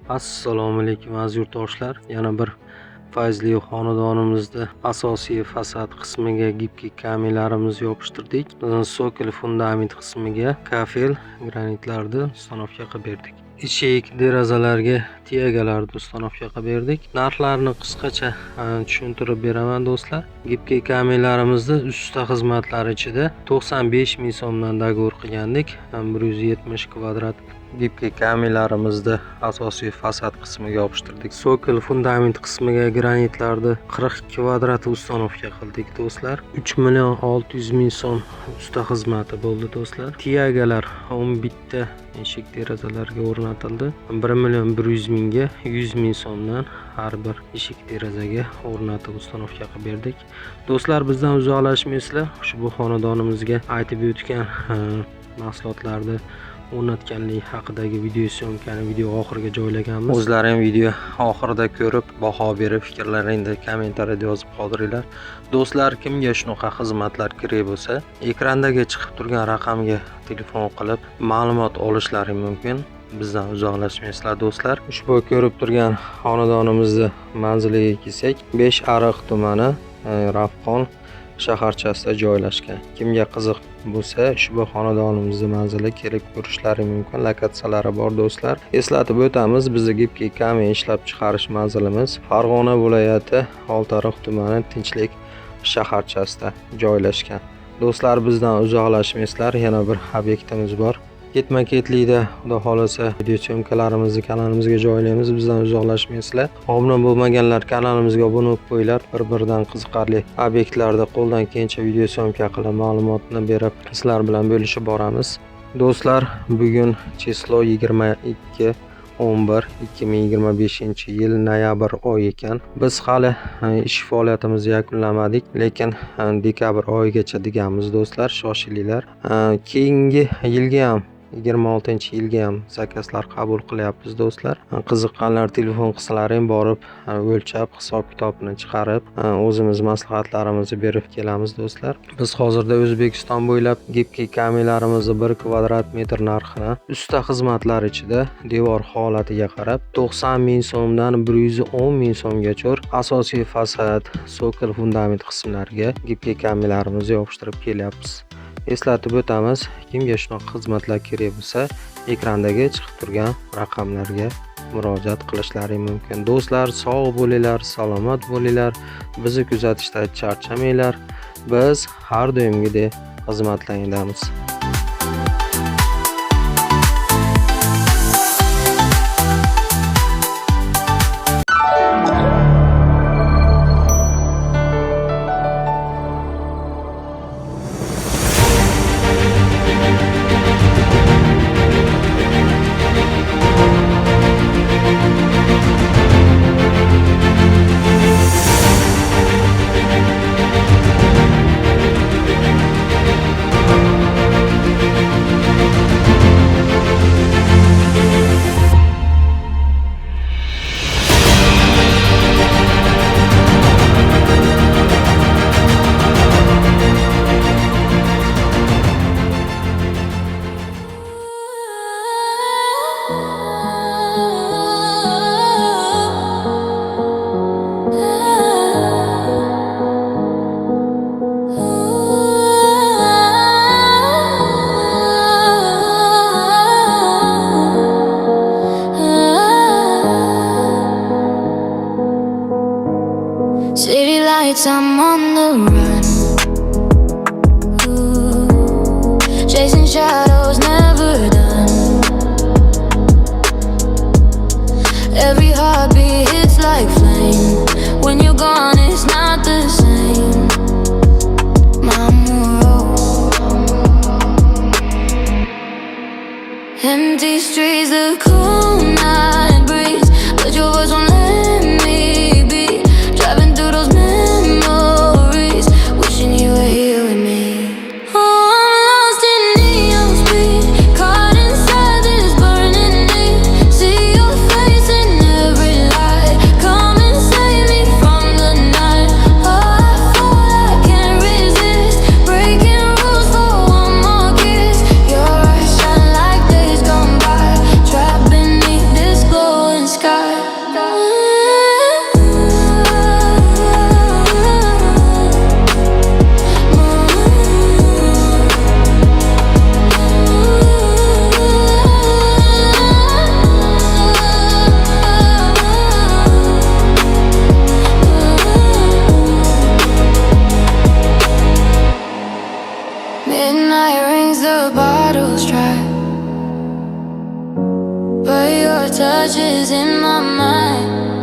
Assalomu alaykum aziz yurtdoshlar. Yana bir fayzli xonadonimizda asosiy fasad qismiga gipki kameralarimizni yopishtirdik. Sokil fundament qismiga kafel granitlarni ustanovka qilib berdik. Eshik derazalarga tiyagalarni ustanovka qilib berdik. Narxlarini qisqacha tushuntirib beraman do'stlar. Gipki kameralarimizni usta xizmatlari ichida 95 ming so'mdan dogovor qilgandik. 170 kvadrat gipki kameralarimizni asosiy fasad qismiga yopishtirdik. Sokil fundament qismiga granitlarni 40 kvadrat ustanovka qildik do'stlar. 3 million 600 ming so'm usta xizmati bo'ldi do'stlar. Tiyagalar 11 ta eshik derazalarga o'rnatildi. 1 million 100 mingga 100 ming so'mdan har bir eshik derazaga o'rnatib ustanovka qilib berdik. Do'stlar, bizdan uzoqlashmaysizlar. Ushbu xonadonimizga aytib o'tgan mahsulotlarni o'rnatganlik haqidagi video syomkani video oxiriga joylaganmiz. O'zlaring video oxirida ko'rib, baho berib, fikrlaringni kommentariyada yozib qoldiringlar. Do'stlar, kimga shunaqa xizmatlar kerak bo'lsa, ekrandagi chiqib turgan raqamga telefon qilib ma'lumot olishlaring mumkin. Bizdan uzoqlashmaysizlar do'stlar. Ushbu ko'rib turgan xonadonimizni manziliga kelsak, 5 Ariq tumani, Ravqon shaharchasida joylashgan. Kimga qiziq bo'lsa, ushbu xonadonimizni manzili kelib ko'rishlari mumkin. Lokatsiyalari bor do'stlar. Eslatib o'tamiz, bizning gipki kamen ishlab chiqarish manzilimiz Farg'ona viloyati Oltiariq tumani Tinchlik shaharchasida joylashgan. Do'stlar, bizdan uzoqlashmaysizlar. Yana bir obyektimiz bor. Ketma-ketlikda xudo xolasa video syomkalarimizni kanalimizga joylaymiz. Bizdan uzoqlashmaysizlar. Obuna bo'lmaganlar kanalimizga obuna bo'lib qo'yinglar. Bir-biridan qiziqarli obyektlarda qo'ldan kelgancha video syomka qilib ma'lumotni berib sizlar bilan bo'lishib boramiz. Do'stlar, bugun chislo 22/11/2025-yil noyabr oyi ekan. Biz hali ish faoliyatimizni yakunlamadik, lekin dekabr oyigacha deganmiz do'stlar. Shoshilinglar. Keyingi yilga ham 26-yilga ham zakazlar qabul qilyapmiz do'stlar. Qiziqqanlar telefon qilsalaring, borib o'lchab, hisob-kitobini chiqarib, o'zimiz maslahatlarimizni berib kelamiz do'stlar. Biz hozirda O'zbekiston bo'ylab gipki kamelarimizni 1 kvadrat metr narxini usta xizmatlar ichida devor holatiga qarab 90 ming so'mdan 110 ming so'mgacha asosiy fasad, sokil fundament qismlariga gipki kamelarimizni yopishtirib kelyapmiz. Eslatib o'tamiz, kimga shunaqa xizmatlar kerak bo'lsa, ekrandagi chiqib turgan raqamlarga murojaat qilishlari mumkin. Do'stlar, sog' bo'linglar, salomat bo'linglar. Bizni kuzatishda charchamanglar. Biz har doimgidek xizmatlaringdamiz. City lights, I'm on the run. Ooh, chasing shadows, never done. Every heartbeat hits like flame. When you're gone, it's not the same. Mamuro. Empty streets, the cool night breeze, but your voice won't let me be. Driving through those memories, wishing you were here with me. Oh, I'm lost in neon speed, caught inside this burning need. See your face in every light, come and save me from the night. Oh, I fall, I can't resist, breaking rules for one more kiss. Your eyes shine like days gone by, trapped in the bottles dry, but your touch is in my mind.